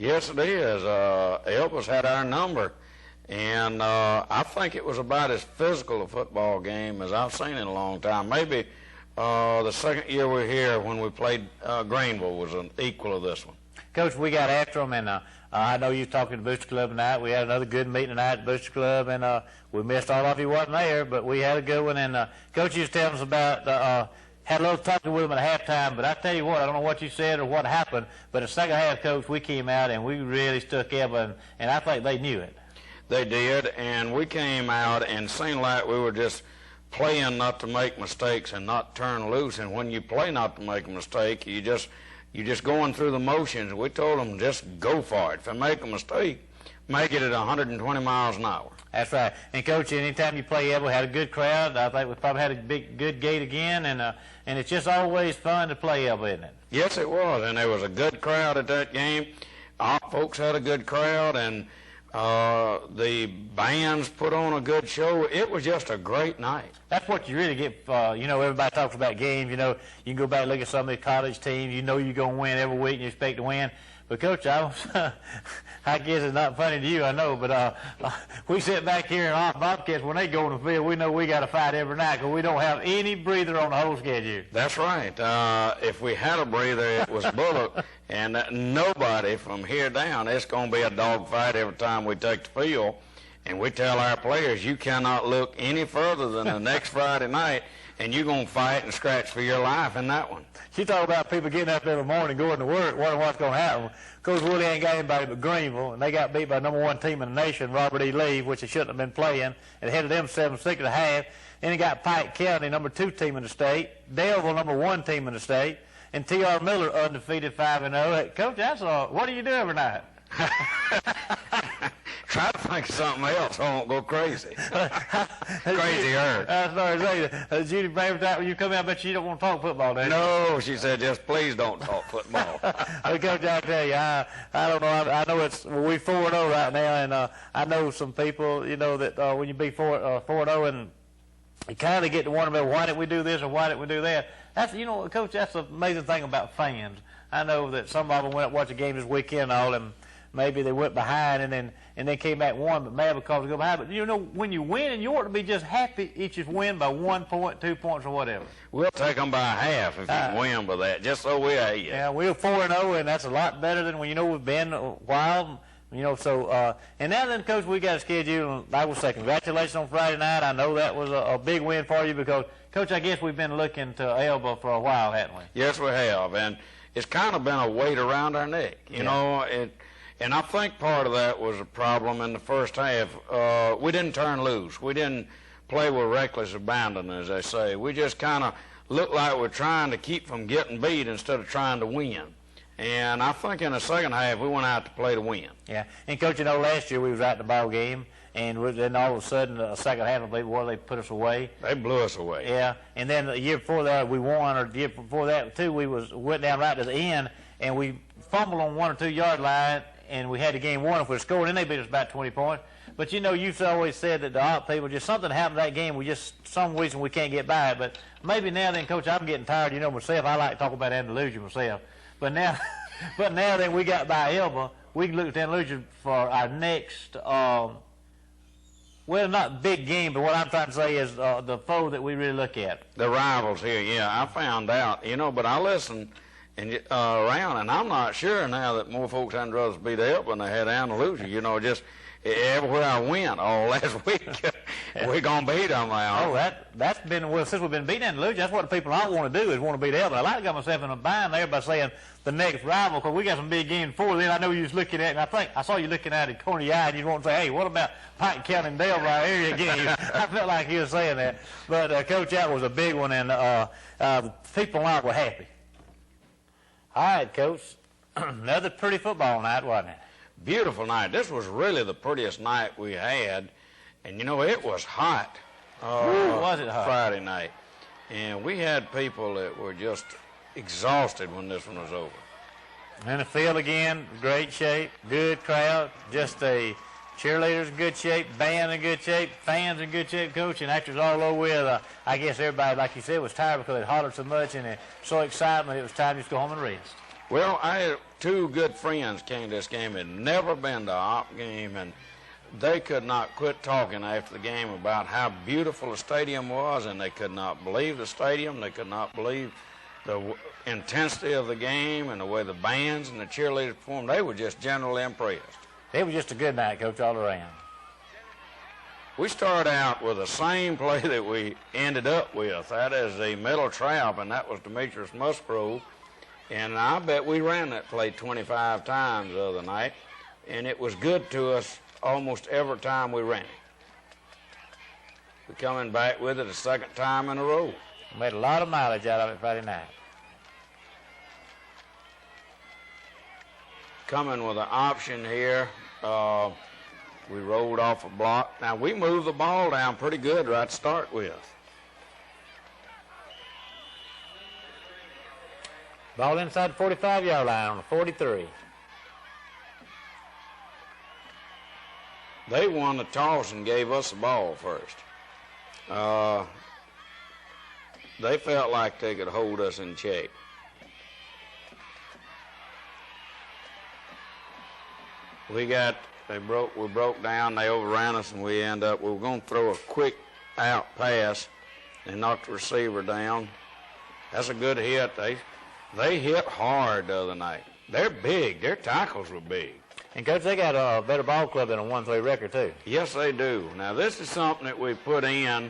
Yes, it is. Elba's had our number, and I think it was about as physical a football game as I've seen in a long time. Maybe the second year we were here when we played Greenville was an equal of this one. Coach, we got after them, and I know you was talking to Booster Club tonight. We had another good meeting tonight at Booster Club, and we missed all of you wasn't there, but we had a good one. And Coach, you was telling us about had a little talking with them at halftime, but I tell you what, I don't know what you said or what happened, but in the second half, Coach, we came out and we really stuck Elba, and I think they knew it. They did, and we came out and seemed like we were just playing not to make mistakes and not turn loose. And when you play not to make a mistake, you're just going through the motions. We told them just go for it. If you make a mistake, make it at 120 miles an hour. That's right. And Coach, anytime you play Elba, had a good crowd. I think we probably had a good gate again, and it's just always fun to play Elba, isn't it? Yes, it was, and there was a good crowd at that game. Our folks had a good crowd, and the bands put on a good show. It was just a great night. That's what you really get. You know, everybody talks about games. You know, you can go back and look at some of the college teams. You know you're going to win every week and you expect to win. But, Coach, I guess it's not funny to you, I know, but we sit back here and our Bobcats, when they go on the field, we know we got to fight every night because we don't have any breather on the whole schedule. That's right. If we had a breather, it was Bullock, and nobody from here down, it's going to be a dogfight every time we take the field. And we tell our players, you cannot look any further than the next Friday night, and you're going to fight and scratch for your life in that one. You talk about people getting up every morning, going to work, wondering what's going to happen. Coach Willie ain't got anybody but Greenville, and they got beat by the #1 team in the nation, Robert E. Lee, which they shouldn't have been playing. It headed them 7-6 at the half. Then he got Pike County, #2 team in the state, Daleville, #1 team in the state, and T.R. Miller, undefeated 5-0. Hey, Coach, that's what do you do every night? Try to think of something else. I won't go crazy. Crazier. I started saying, Judy, every time when you come out, I bet you don't want to talk football, do you? No, she said, just please don't talk football. Hey, Coach, I tell you, I don't know. I know we're 4-0 right now, and I know some people, you know, that when you be 4-0 and you kind of get to wonder, why didn't we do this or why didn't we do that? That's, you know, Coach, that's the amazing thing about fans. I know that some of them went up watch a game this weekend and all, and maybe they went behind and then came back and won, but mad because they go behind. But you know, when you win, and you ought to be just happy each is win by 1 point, 2 points, or whatever. We'll take them by half if you win by that, just so we hate you. Yeah, we're 4-0, and that's a lot better than when you know we've been a while. You know, so and now then, Coach, we got a schedule. I will say congratulations on Friday night. I know that was a big win for you because, Coach, I guess we've been looking to Elba for a while, haven't we? Yes, we have, and it's kind of been a weight around our neck. You know, and I think part of that was a problem in the first half. We didn't turn loose. We didn't play with reckless abandon, as they say. We just kind of looked like we're trying to keep from getting beat instead of trying to win. And I think in the second half, we went out to play to win. Yeah. And, Coach, you know, last year we was out in the ball game, and then all of a sudden, the second half, I believe, they put us away. They blew us away. Yeah. And then the year before that, we won, or the year before that, too, we went down right to the end, and we fumbled on 1 or 2 yard line, and we had the game won if we scored, and they beat us about 20 points. But, you know, you've always said that the odd people, just something happened that game. Some reason we can't get by it. But maybe now then, Coach, I'm getting tired. You know myself, I like to talk about Andalusia myself. But now that we got by Elba, we can look at Andalusia for our next, well, not big game, but what I'm trying to say is the foe that we really look at. The rivals here, yeah. I found out, you know, but I listened around, and I'm not sure now that more folks had rather beat Elba than they had Andalusia. You know, just everywhere I went all last week, we're going to beat them now. Oh, that's been, well, since we've been beating Andalusia, that's what the people I want to do is want to beat Elba. I like to get myself in a bind there by saying the next rival, because we got some big games before then. I know you was looking at, and I think I saw you looking at it corner of your eye, and you want to say, hey, what about Pike County and Dale right area game? I felt like you were saying that. But, Coach, that was a big one, and people were happy. All right, Coach. Another pretty football night, wasn't it? Beautiful night. This was really the prettiest night we had. And, you know, it was hot. Was it hot? Friday night. And we had people that were just exhausted when this one was over. And the field again, great shape, good crowd, just a cheerleaders in good shape, band in good shape, fans in good shape, Coach, and actors all over with. I guess everybody, like you said, was tired because they hollered so much and so excitement it was time to just go home and rest. Well, two good friends came to this game, had never been to an op game, and they could not quit talking after the game about how beautiful the stadium was, and they could not believe the stadium. They could not believe the intensity of the game and the way the bands and the cheerleaders performed. They were just generally impressed. It was just a good night, Coach, all around. We started out with the same play that we ended up with. That is the middle trap, and that was Demetrius Musgrove. And I bet we ran that play 25 times the other night, and it was good to us almost every time we ran it. We're coming back with it a second time in a row. Made a lot of mileage out of it Friday night. Coming with an option here. We rolled off a block. Now, we moved the ball down pretty good right to start with. Ball inside the 45-yard line on the 43. They won the toss and gave us the ball first. They felt like they could hold us in check. We broke down, they overran us, and we were going to throw a quick out pass and knock the receiver down. That's a good hit. They hit hard the other night. They're big. Their tackles were big. And, Coach, they got a better ball club than a 1-3 record, too. Yes, they do. Now, this is something that we put in,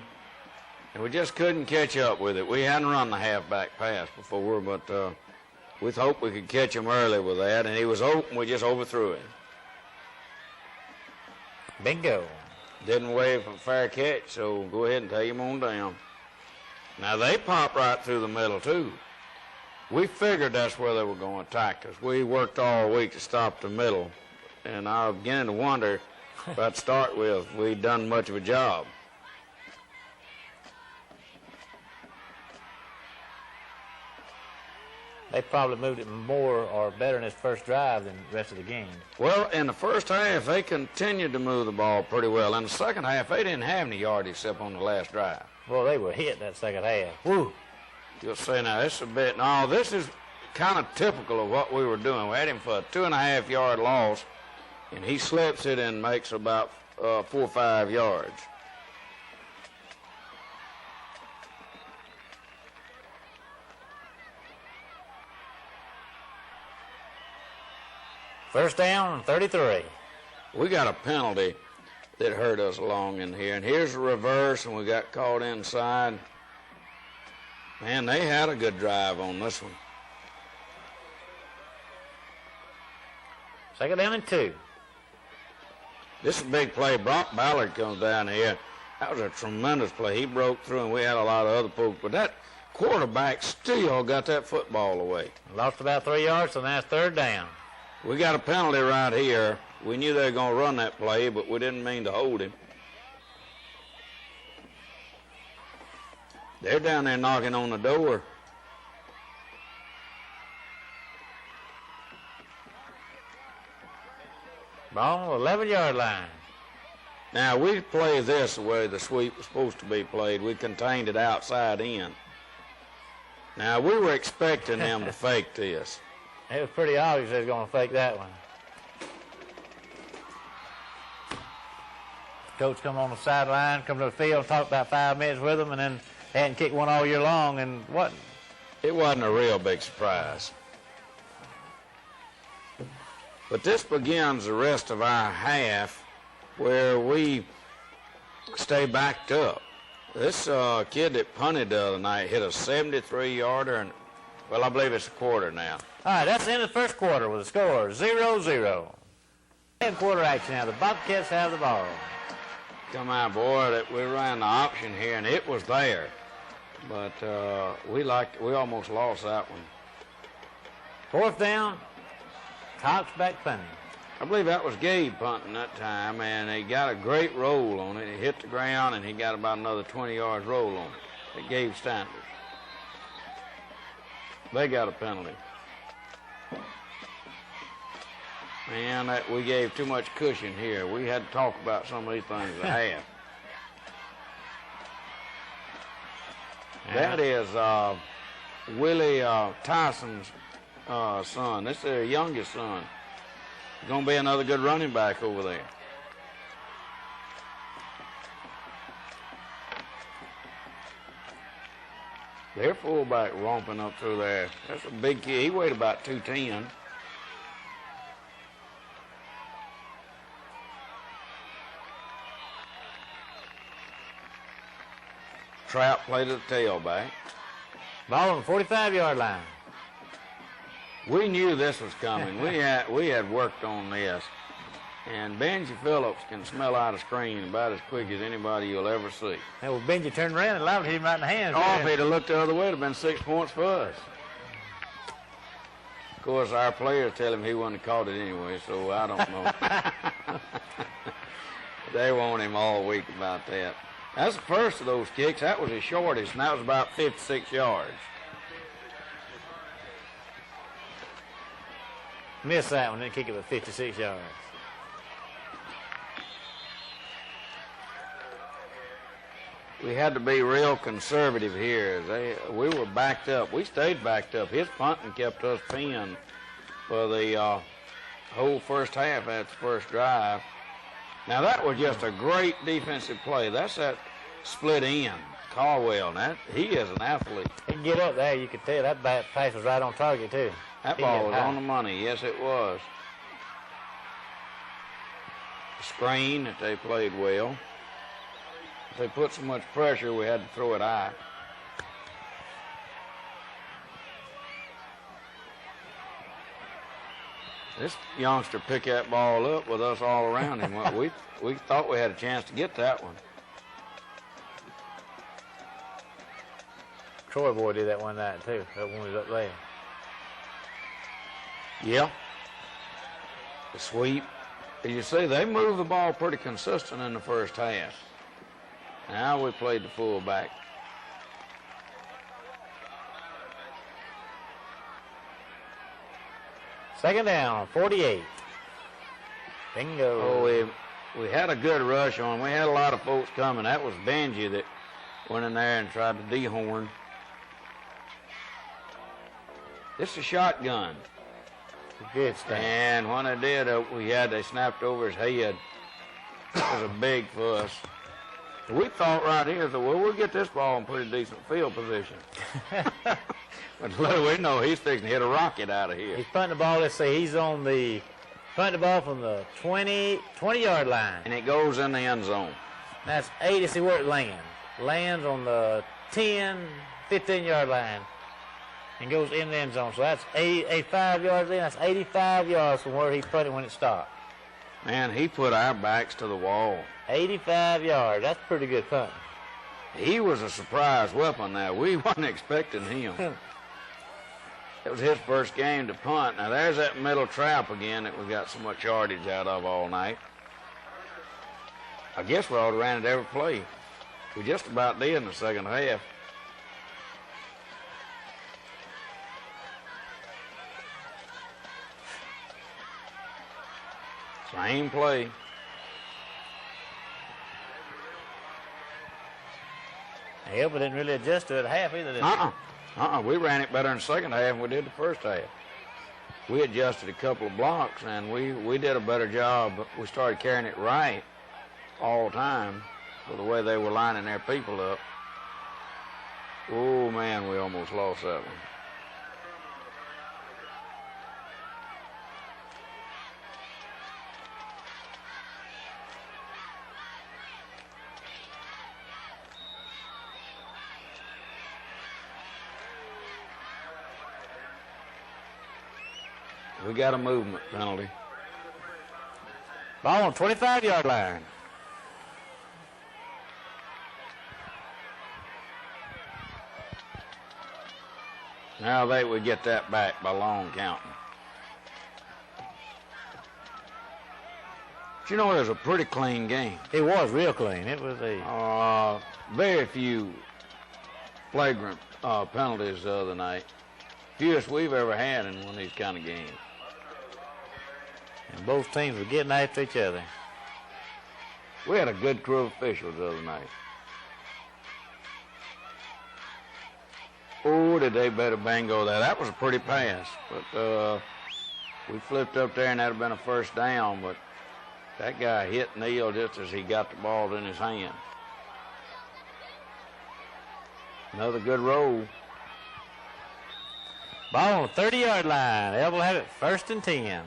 and we just couldn't catch up with it. We hadn't run the halfback pass before, but we hoped we could catch him early with that, and he was open. We just overthrew him. Bingo. Didn't wave for a fair catch, so go ahead and take him on down. Now, they popped right through the middle, too. We figured that's where they were going to attack us. We worked all week to stop the middle, and I was beginning to wonder, about to start with, if we'd done much of a job. They probably moved it more or better in this first drive than the rest of the game. Well, in the first half, they continued to move the ball pretty well. In the second half, they didn't have any yardage except on the last drive. Well, they were hit that second half. Woo! You'll say, now, this is kind of typical of what we were doing. We had him for a 2.5-yard loss, and he slips it and makes about 4 or 5 yards. First down, 33. We got a penalty that hurt us along in here, and here's the reverse, and we got caught inside. Man, they had a good drive on this one. Second down and 2. This is a big play. Brock Ballard comes down here. That was a tremendous play. He broke through, and we had a lot of other folks, but that quarterback still got that football away. Lost about 3 yards, so now it's third down. We got a penalty right here. We knew they were going to run that play, but we didn't mean to hold him. They're down there knocking on the door. Ball on the 11-yard line. Now, we play this the way the sweep was supposed to be played. We contained it outside in. Now, we were expecting them to fake this. It was pretty obvious they was going to fake that one. Coach come on the sideline, come to the field, talk about 5 minutes with them, and then they hadn't kicked one all year long, and what? It wasn't a real big surprise. But this begins the rest of our half where we stay backed up. This kid that punted the other night hit a 73-yarder, and, well, I believe it's a quarter now. All right, that's the end of the first quarter with a score 0-0. Second quarter action now. The Bobcats have the ball. Come on, boy, we ran the option here, and it was there. But we almost lost that one. Fourth down, Cox back punting. I believe that was Gabe punting that time, and he got a great roll on it. He hit the ground, and he got about another 20 yards roll on it. It gave Standard. They got a penalty. Man, we gave too much cushion here. We had to talk about some of these things at half. That is Willie Tyson's son. This is their youngest son. He's going to be another good running back over there. Their fullback romping up through there. That's a big kid. He weighed about 210. Trout played at the tailback. Ball on the 45-yard line. We knew this was coming. We had worked on this. And Benji Phillips can smell out a screen about as quick as anybody you'll ever see. That was Benji turned around and allowed hit him right in the hands. Oh, if he'd have looked the other way, it would have been 6 points for us. Of course, our players tell him he wouldn't have caught it anyway, so I don't know. They want him all week about that. That's the first of those kicks. That was his shortest, and that was about 56 yards. Missed that one, didn't kick it with 56 yards. We had to be real conservative here. We were backed up. We stayed backed up. His punting kept us pinned for the whole first half at the first drive. Now, that was just a great defensive play. That's that split end. Caldwell, he is an athlete. He can get up there. You could tell that pass was right on target, too. That ball was on the money. Yes, it was. The screen that they played well. They put so much pressure, we had to throw it high. This youngster picked that ball up with us all around him. We thought we had a chance to get that one. Troy boy did that one night, too. That one was up there. Yeah. The sweep. As you see, they moved the ball pretty consistent in the first half. Now we played the fullback. Second down, 48. Bingo. Oh, we had a good rush on. We had a lot of folks coming. That was Benji that went in there and tried to dehorn. This is a shotgun. Good stuff. And when they did, they snapped over his head. It was a big fuss. We thought right here, we'll get this ball in pretty decent field position. But little we know he's fixing to hit a rocket out of here. He's punting the ball. Let's see, he's on the punting the ball from the 20-yard line. And it goes in the end zone. That's 80. See where it lands. Lands on the 10, 15-yard line and goes in the end zone. So that's 85 yards in. That's 85 yards from where he punted when it stopped. Man, he put our backs to the wall. 85 yards. That's pretty good punt. He was a surprise weapon now. We wasn't expecting him. It was his first game to punt. Now, there's that middle trap again that we got so much yardage out of all night. I guess we ought to ran it every play. We just about did in the second half. Same play. Elba didn't really adjust to it at half either, did he? We ran it better in the second half than we did the first half. We adjusted a couple of blocks, and we did a better job. We started carrying it right all the time for the way they were lining their people up. Oh, man, we almost lost that one. We got a movement penalty. Ball on 25-yard line. Now they would get that back by long counting. But you know, it was a pretty clean game. It was real clean. It was a... very few flagrant penalties the other night. Fewest we've ever had in one of these kind of games. And both teams were getting after each other. We had a good crew of officials the other night. Oh, did they better bingo there. That was a pretty pass, but we flipped up there, and that would have been a first down, but that guy hit Neal just as he got the ball in his hand. Another good roll. Ball on the 30-yard line. Elba will have it 1st and 10.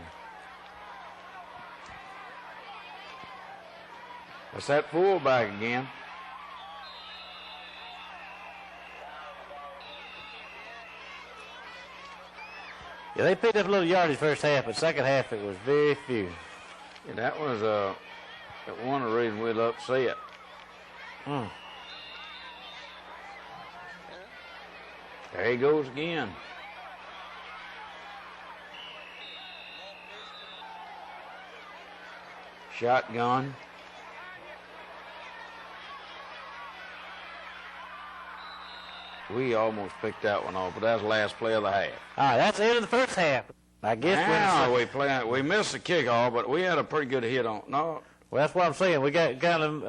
That's that fullback again. Yeah, they picked up a little yardage first half, but second half it was very few. Yeah, that was one of the reasons we were upset. There he goes again. Shotgun. We almost picked that one off, but that's the last play of the half. All right, that's the end of the first half. I guess we missed the kickoff, but we had a pretty good hit on. No. Well, that's what I'm saying. We got them.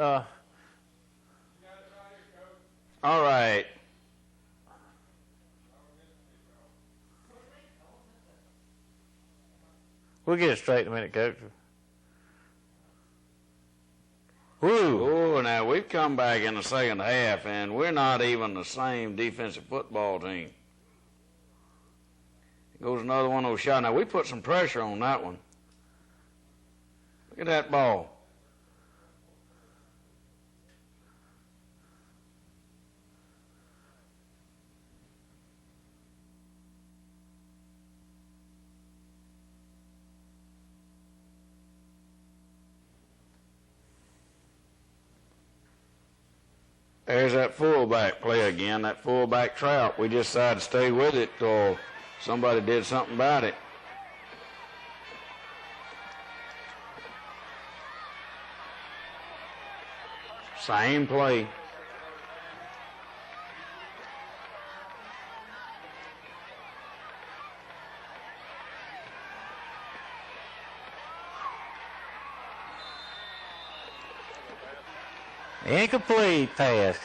All right. We'll get it straight in a minute, Coach. Woo! Oh, now we've come back in the second half, and we're not even the same defensive football team. Goes another one of those shots. Now, we put some pressure on that one. Look at that ball. There's that fullback play again, that fullback trap. We just decided to stay with it till somebody did something about it. Same play. Incomplete pass.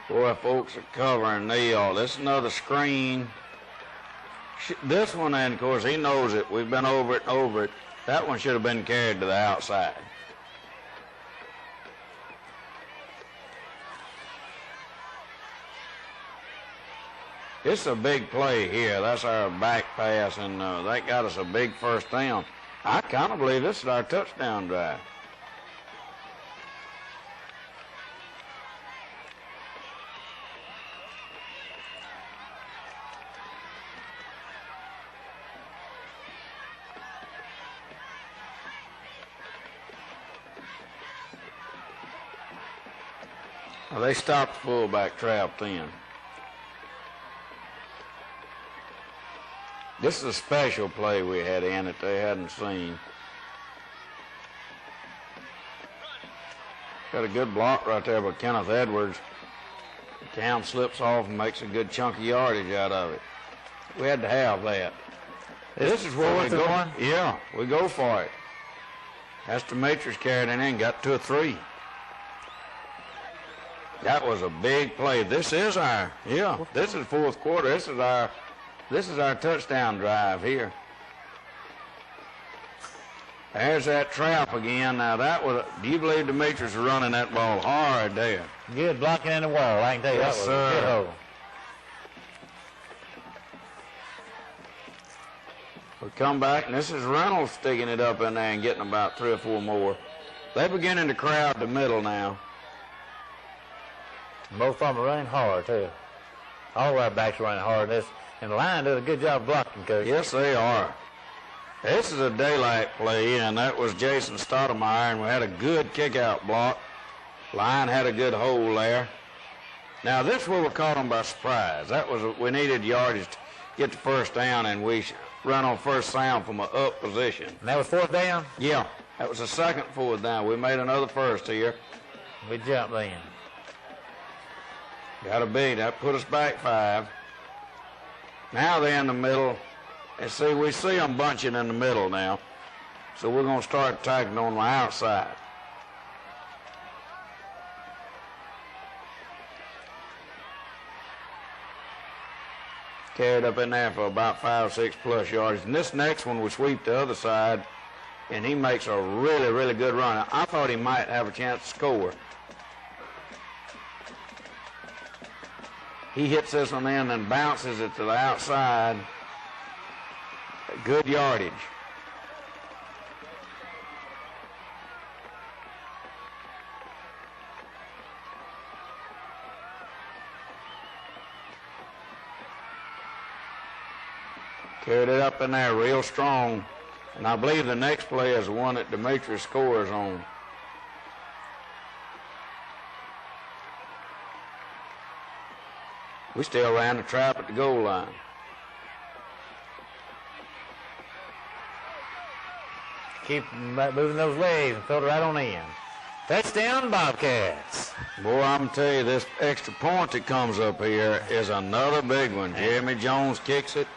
Boy, folks are covering Neal. This is another screen. This one, and of course, he knows it. We've been over it and over it. That one should have been carried to the outside. It's a big play here. That's our back pass, and that got us a big first down. I kind of believe this is our touchdown drive. Well, they stopped the fullback trap then. This is a special play we had in that they hadn't seen. Got a good block right there by Kenneth Edwards. Cam slips off and makes a good chunk of yardage out of it. We had to have that. This is where we go. Yeah, we go for it. That's Demetrius carried it in, got 2 or 3. That was a big play. This is this is fourth quarter. This is our touchdown drive here. There's that trap again. Now do you believe Demetrius is running that ball hard there? Good blocking in the wall. I can tell you yes, that was a good hole. We come back, and this is Reynolds sticking it up in there and getting about 3 or 4 more. They're beginning to crowd the middle now. Both of them are running hard, too. All of our backs are running hard. And the line did a good job blocking, Coach. Yes, they are. This is a daylight play, and that was Jason Stoudemire, and we had a good kick-out block. Line had a good hole there. Now, this is where we caught them by surprise. We needed yardage to get the first down, and we run on first down from an up position. And that was 4th down? Yeah, that was the second 4th down. We made another first here. We jumped in. Got a big. That put us back 5. Now they're in the middle. And see, we see them bunching in the middle now. So we're going to start attacking on the outside. Carried up in there for about 5 or 6 plus yards. And this next one, we sweep the other side, and he makes a really, really good run. I thought he might have a chance to score. He hits this one in and bounces it to the outside. Good yardage. Carried it up in there real strong. And I believe the next play is the one that Demetrius scores on. We still ran the trap at the goal line. Keep moving those legs and throw it right on in. Touchdown, Bobcats. Boy, I'm tell you, this extra point that comes up here is another big one. Jeremy Jones kicks it.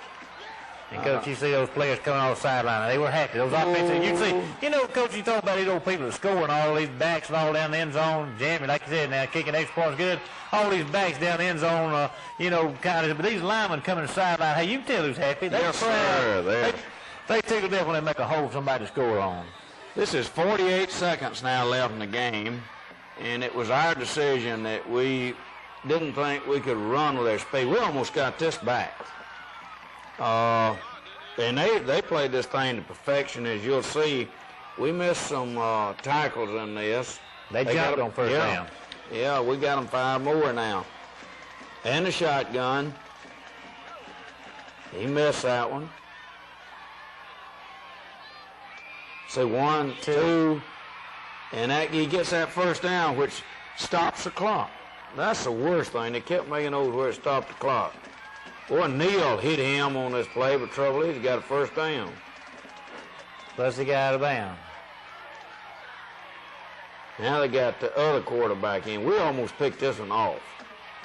And, Coach, you see those players coming off the sideline. They were happy. Those offensive, you see, you know, Coach, you talk about these old people that score and all these backs and all down the end zone. Jeremy, like you said, now kicking extra points good. All these backs down the end zone, you know, kind of. But these linemen coming to the sideline, hey, you can tell who's happy. They're yes, proud. sir. They tickle death when they make a hole for somebody to score on. This is 48 seconds now left in the game, and it was our decision that we didn't think we could run with their speed. We almost got this back. And they played this thing to perfection, as you'll see. We missed some tackles in this. They jumped on first down. Yeah, we got them 5 more now. And the shotgun. He missed that one. So 1, 2, and he gets that first down, which stops the clock. That's the worst thing. They kept making those where it stopped the clock. Boy, Neal hit him on this play, but trouble is he got a first down. Plus he got out of bounds. Now they got the other quarterback in. We almost picked this one off.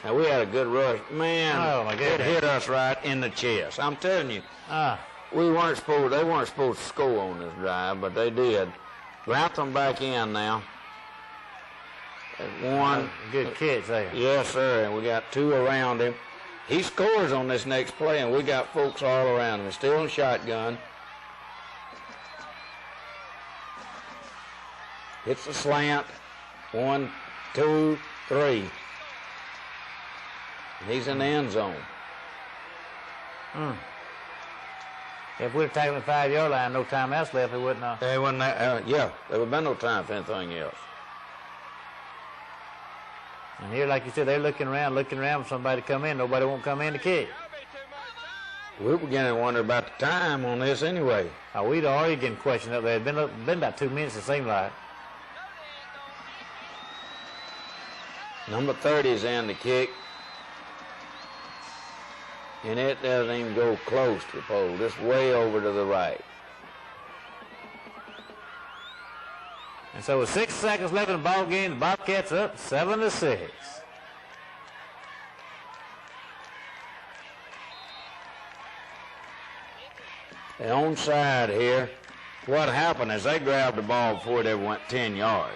Now we had a good rush. Man, oh my goodness, it hit us right in the chest. I'm telling you, they weren't supposed to score on this drive, but they did. Grantham back in now. One. Good catch there. Yes, sir, and we got 2 around him. He scores on this next play, and we got folks all around him. Still in shotgun. Hits the slant. 1, 2, 3. And he's in the end zone. If we'd have taken the 5-yard line, no time else left, it wouldn't have. There would have been no time for anything else. And here, like you said, they're looking around for somebody to come in. Nobody won't come in to kick. We're beginning to wonder about the time on this anyway. We'd already getting questioned up there. It's been about 2 minutes, it seemed like. Number 30 is in the kick. And it doesn't even go close to the pole. Just way over to the right. And so with 6 seconds left in the ball game, the Bobcats up 7-6. The onside here. What happened is they grabbed the ball before it ever went 10 yards.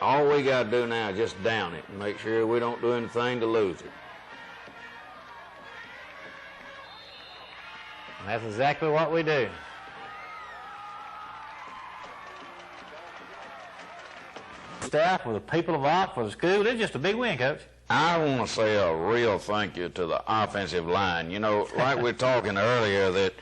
All we got to do now is just down it and make sure we don't do anything to lose it. And that's exactly what we do. Staff, for the people involved, for the school, it's just a big win, Coach. I want to say a real thank you to the offensive line. You know, like we were talking earlier, that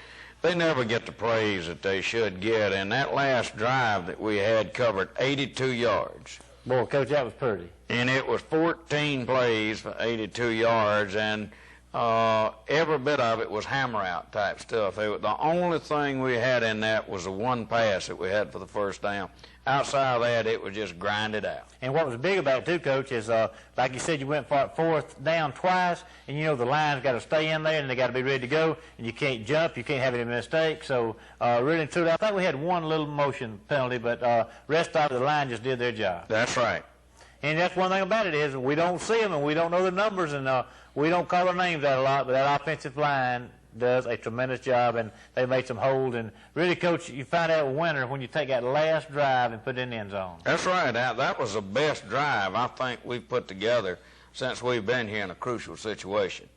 they never get the praise that they should get. And that last drive that we had covered 82 yards. Boy, Coach, that was pretty. And it was 14 plays for 82 yards, and every bit of it was hammer-out type stuff. The only thing we had in that was the one pass that we had for the first down. Outside of that, it was just grinded out. And what was big about it, too, Coach, is like you said, you went for it 4th down twice, and you know the line's got to stay in there, and they got to be ready to go, and you can't jump, you can't have any mistakes. So really and truly, I think we had one little motion penalty, but rest of the line just did their job. That's right. And that's one thing about it is we don't see them, and we don't know the numbers, and we don't call their names out a lot, but that offensive line does a tremendous job, and they made some hold. And really, Coach, you find out a winner when you take that last drive and put it in the end zone. That's right. That was the best drive I think we put together since we've been here in a crucial situation.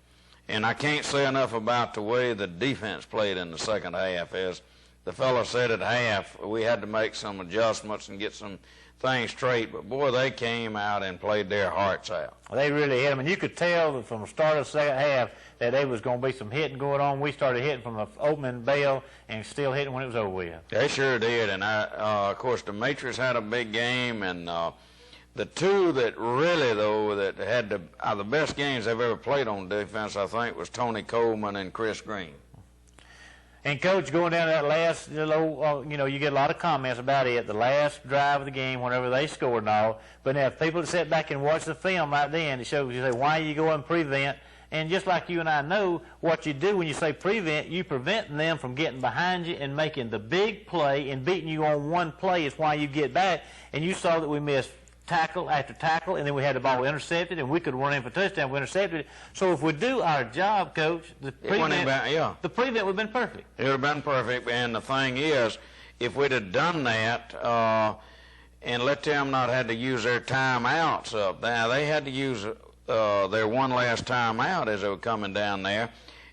And I can't say enough about the way the defense played in the second half. As the fellow said at half, we had to make some adjustments and get some things straight, but boy, they came out and played their hearts out. They really hit them, and you could tell from the start of the second half that there was going to be some hitting going on. We started hitting from the opening bell and still hitting when it was over with. They sure did, and of course, Demetrius had a big game, and the two that really, though, that had the best games they've ever played on defense, I think, was Tony Coleman and Chris Green. And, Coach, going down that last, you get a lot of comments about it, the last drive of the game, whenever they scored and all. But now, if people sit back and watch the film right then, it shows you say, why you go and prevent? And just like you and I know, what you do when you say prevent, you prevent them from getting behind you and making the big play and beating you on one play is why you get back. And you saw that we missed tackle after tackle, and then we had the ball intercepted, and we could run in for touchdown. We intercepted it. So if we do our job, Coach, the prevent would have been perfect. It would have been perfect, and the thing is, if we'd have done that and let them not had to use their timeouts up, now they had to use their one last timeout as they were coming down there.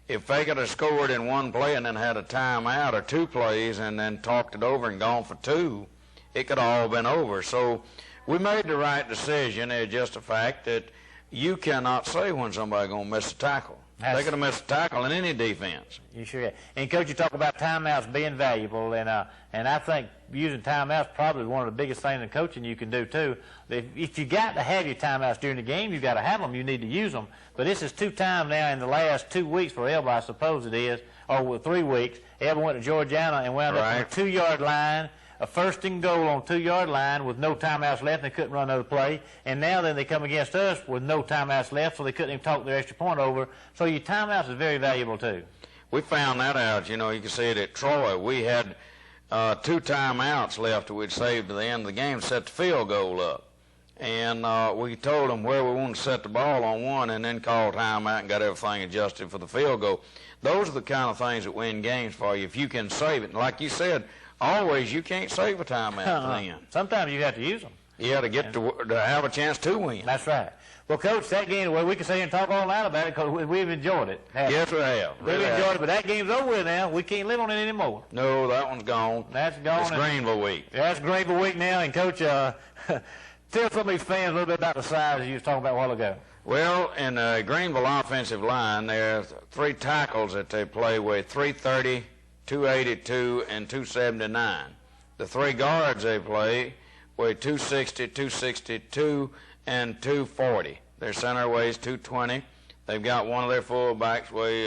If they could have scored in one play and then had a timeout or two plays and then talked it over and gone for two, it could have all been over. So we made the right decision. It's just a fact that you cannot say when somebody's going to miss a tackle. They could have missed a tackle in any defense. You sure have. And, Coach, you talk about timeouts being valuable, and I think using timeouts probably one of the biggest things in coaching you can do, too. If you got to have your timeouts during the game, you got to have them. You need to use them. But this is 2 times now in the last 2 weeks for Elba, I suppose it is, or 3 weeks. Elba went to Georgiana and wound up on a 2-yard line, a 1st and goal on 2-yard line with no timeouts left. They couldn't run another play. And now then they come against us with no timeouts left, so they couldn't even talk their extra point over. So your timeouts is very valuable, too. We found that out. You know, you can see it at Troy. We had 2 timeouts left that we'd saved to the end of the game to set the field goal up. And we told them where we wanted to set the ball on one and then called timeout and got everything adjusted for the field goal. Those are the kind of things that win games for you if you can save it. And like you said, always you can't save a timeout then. Sometimes you have to use them. Yeah, to get to have a chance to win. That's right. Well, Coach, that game, well, we can sit here and talk all night about it because we've enjoyed it. Yes, we have. We've enjoyed it, but that game's over with now. We can't live on it anymore. No, that one's gone. That's gone. It's Greenville week. Yeah, it's Greenville week now. And, Coach, tell some of these fans a little bit about the size you was talking about a while ago. Well, in the Greenville offensive line, there are 3 tackles that they play with, 330, 282, and 279. The 3 guards they play weigh 260, 262, and 240. Their center weighs 220. They've got one of their fullbacks weigh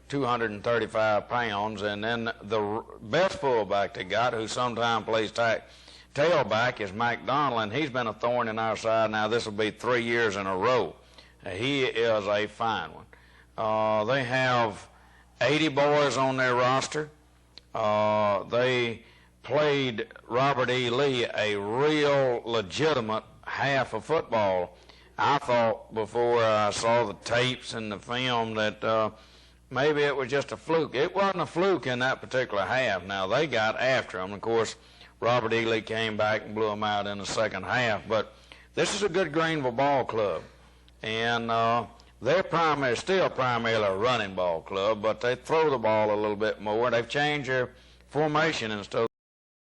235 pounds, and then the best fullback they got, who sometimes plays tailback, is McDonald, and he's been a thorn in our side. Now this will be 3 years in a row. He is a fine one. They have 80 boys on their roster. They played Robert E. Lee a real legitimate half of football. I thought before I saw the tapes and the film that maybe it was just a fluke. It wasn't a fluke in that particular half. Now, they got after him. Of course, Robert E. Lee came back and blew them out in the second half. But this is a good Greenville ball club. And they're still primarily a running ball club, but they throw the ball a little bit more. They've changed their formation instead of